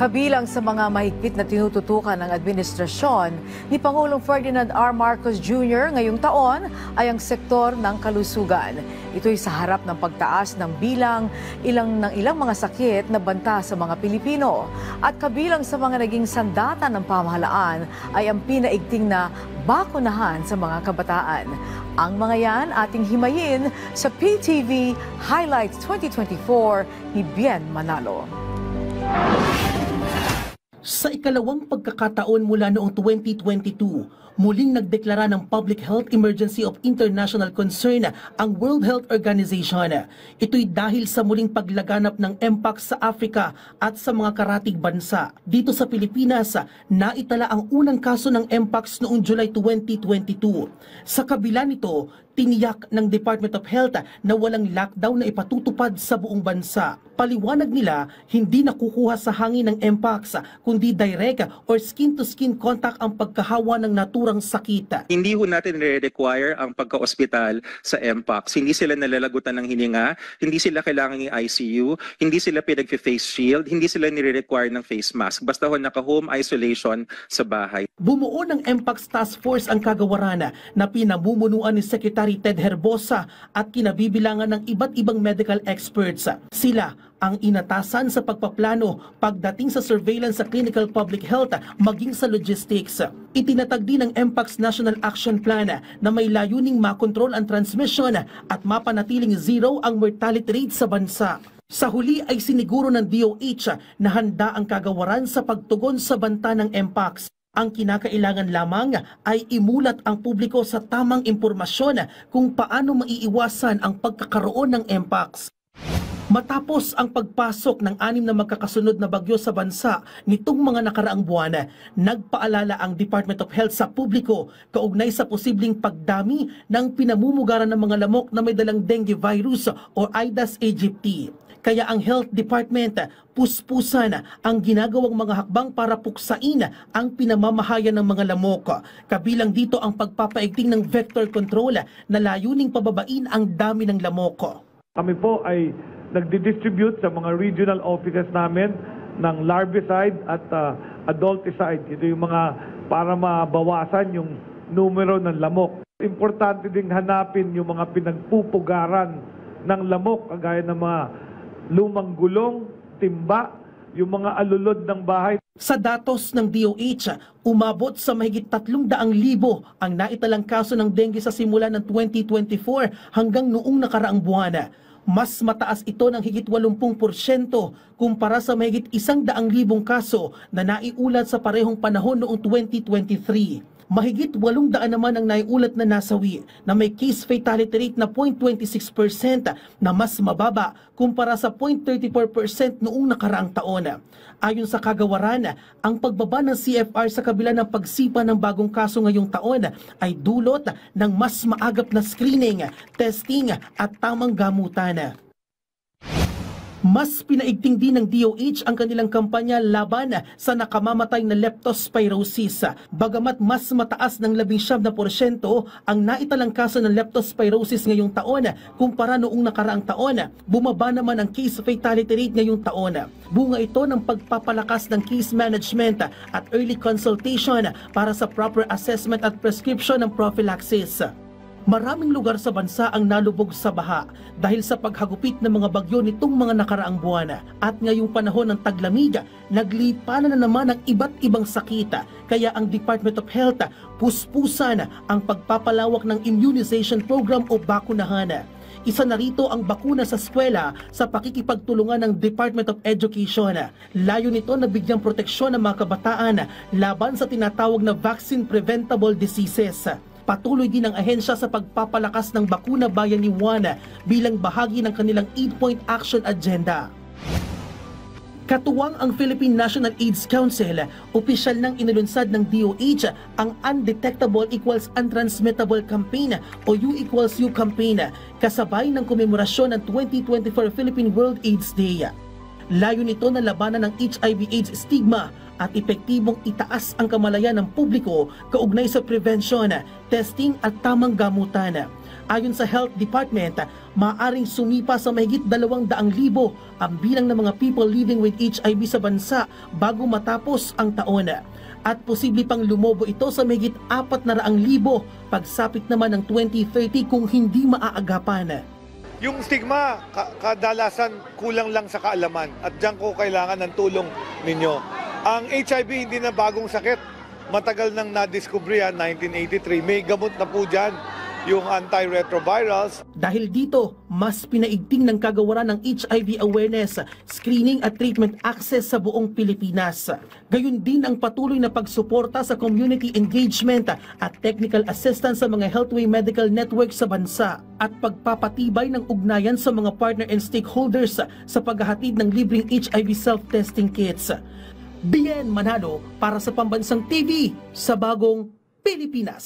Kabilang sa mga mahigpit na tinututukan ng administrasyon ni Pangulong Ferdinand R. Marcos Jr. ngayong taon ay ang sektor ng kalusugan. Ito'y sa harap ng pagtaas ng bilang ng ilang mga sakit na banta sa mga Pilipino. At kabilang sa mga naging sandata ng pamahalaan ay ang pinaigting na bakunahan sa mga kabataan. Ang mga yan ating himayin sa PTV Highlights 2024 ni Bien Manalo. Sa ikalawang pagkakataon mula noong 2022, muling nagdeklara ng Public Health Emergency of International Concern ang World Health Organization. Ito'y dahil sa muling paglaganap ng Mpox sa Africa at sa mga karatig bansa. Dito sa Pilipinas, naitala ang unang kaso ng Mpox noong July 2022. Sa kabila nito, tiniyak ng Department of Health na walang lockdown na ipatutupad sa buong bansa. Paliwanag nila, hindi nakukuha sa hangin ng Mpox, kundi direct or skin-to-skin contact ang pagkahawa ng naturang sakit. Hindi ho natin re-require ang pagka-ospital sa Mpox. Hindi sila nalalagutan ng hininga, hindi sila kailangan ng ICU, hindi sila pinag-face shield, hindi sila nire-require ng face mask. Basta ho naka-home isolation sa bahay. Bumuo ng Mpox Task Force ang kagawaran na pinamumunuan ni Secretary Ted Herbosa at kinabibilangan ng iba't ibang medical experts. Sila ang inatasan sa pagpaplano pagdating sa surveillance sa clinical public health maging sa logistics. Itinatag din ng Mpox National Action Plan na may layuning makontrol ang transmission at mapanatiling zero ang mortality rate sa bansa. Sa huli ay siniguro ng DOH na handa ang kagawaran sa pagtugon sa banta ng Mpox. Ang kinakailangan lamang ay imulat ang publiko sa tamang impormasyon kung paano maiiwasan ang pagkakaroon ng Mpox. Matapos ang pagpasok ng 6 na magkakasunod na bagyo sa bansa nitong mga nakaraang buwan, nagpaalala ang Department of Health sa publiko kaugnay sa posibleng pagdami ng pinamumugaran ng mga lamok na may dalang dengue virus o Aedes aegypti. Kaya ang Health Department puspusan ang ginagawang mga hakbang para puksain ang pinamamahayan ng mga lamok. Kabilang dito ang pagpapaigting ng vector control na layuning pababain ang dami ng lamok. Kami po ay nagdi-distribute sa mga regional offices namin ng larvicide at adulticide. Ito yung mga para mabawasan yung numero ng lamok. Importante ding hanapin yung mga pinagpupugaran ng lamok, kagaya ng mga lumang gulong, timba, yung mga alulod ng bahay. Sa datos ng DOH, umabot sa mahigit 300,000 ang naitalang kaso ng dengue sa simula ng 2024 hanggang noong nakaraang buwan. Mas mataas ito ng higit 80% kumpara sa mahigit 100,000 kaso na naiulat sa parehong panahon noong 2023. Mahigit 800 naman ang naiulat na nasawi na may case fatality rate na 0.26% na mas mababa kumpara sa 0.34% noong nakaraang taon. Ayon sa kagawaran, ang pagbaba ng CFR sa kabila ng pagsipa ng bagong kaso ngayong taon ay dulot ng mas maagap na screening, testing at tamang gamutan. Mas pinaigting din ng DOH ang kanilang kampanya laban sa nakamamatay na leptospirosis. Bagamat mas mataas ng 19% ang naitalang kaso ng leptospirosis ngayong taon kumpara noong nakaraang taon, bumaba naman ang case fatality rate ngayong taon. Bunga ito ng pagpapalakas ng case management at early consultation para sa proper assessment at prescription ng prophylaxis. Maraming lugar sa bansa ang nalubog sa baha dahil sa paghagupit ng mga bagyo nitong mga nakaraang buwan. At ngayong panahon ng taglamig, naglipanan na naman ang iba't ibang sakit. Kaya ang Department of Health puspusan ang pagpapalawak ng immunization program o bakunahan. Isa na rito ang bakuna sa eskwela sa pakikipagtulungan ng Department of Education. Layo nito na bigyang proteksyon ng mga kabataan laban sa tinatawag na vaccine preventable diseases. Patuloy din ang ahensya sa pagpapalakas ng Bakuna Bayani 1 bilang bahagi ng kanilang 8-point action agenda. Katuwang ang Philippine National AIDS Council, opisyal nang inilunsad ng DOH ang Undetectable Equals Untransmittable Campaign o U=U campaign kasabay ng komemorasyon ng 2024 Philippine World AIDS Day. Layo nito na labanan ng HIV/AIDS stigma at epektibong itaas ang kamalayan ng publiko kaugnay sa prevention, testing at tamang gamutan. Ayon sa Health Department, maaaring sumipa sa mahigit 200,000 ang bilang ng mga people living with HIV sa bansa bago matapos ang taon. At posible pang lumobo ito sa mahigit 400,000 pagsapit naman ng 2030 kung hindi maaagapan. Yung stigma, kadalasan kulang lang sa kaalaman at diyan ko kailangan ng tulong ninyo. Ang HIV hindi na bagong sakit. Matagal nang na-discover yan, 1983. May gamot na po dyan, yung antiretrovirals. Dahil dito, mas pinaigting ng kagawaran ng HIV awareness, screening at treatment access sa buong Pilipinas. Gayun din ang patuloy na pagsuporta sa community engagement at technical assistance sa mga Healthway Medical Network sa bansa at pagpapatibay ng ugnayan sa mga partner and stakeholders sa paghahatid ng libreng HIV self-testing kits. Bien Manalo para sa Pambansang TV sa Bagong Pilipinas.